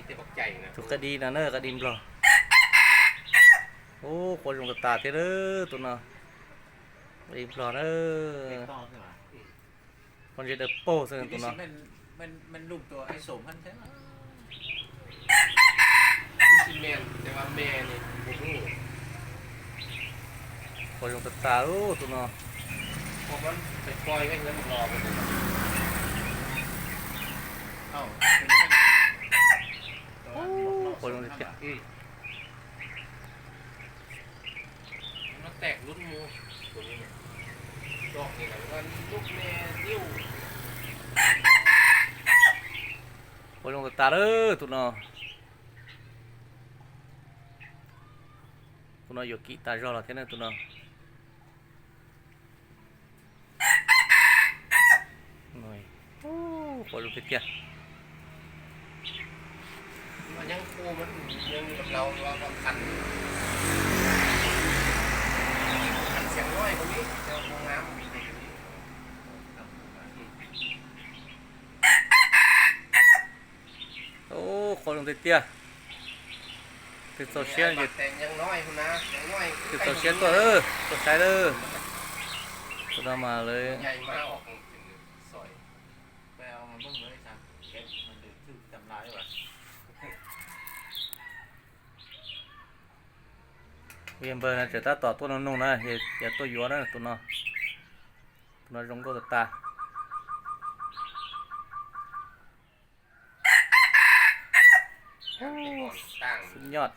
แต่บักใจนะถูกกระดีนะเนอะกระดิมหรอโอ้คนลงกระตาเทเด้อตัวน่ะกระดิมหรอเด้เล็กอต่อใช่ไหมคนจะเดือโป้ซึ่งคือตัวที่สิน่ะมันรูปตัวไอ้สมพันใช่ไหมมันซีเมนแต่ว่าแม่นี่โอ้โหคนลงกระตาโอ้ตัวน่ะพอมันไปปล่อยไว้เงินรอไปเลย เอ้าคนลงกระตามันแตกรุ่นมูตัวนี้เนี่ยดอกนี่นะมันลูกแม่นิ้ว คนลงกระตาเด้อตัวน่ะตัวน่ะอยู่กี่ตาจอละเท่านั้นตัวน่ะหน่อยโอ้คนลงกระตามันยังคูมันยังกับเราว่าความคันเสียงน้อยกว่านี้เจ้าห้องน้ำโอ้คนลงกระตาติดโซเชียลอยู่แต่ยังน้อยคุณนะยังน้อย ติดโซเชียลตัวตัวใช้เด้อตัวน่ะมาเลย ใหญ่มากออกซอย ไปเอามาเบิ่งเลยครับเก็บมันถึงจำลายว่ะ เวียนเบอร์นะจะตาต่อตัวนุ่งๆนะเฮ็ดอย่าตัวยัวนะตัวน่ะตัวน่ะลงตัวตาตั้งสุดยอด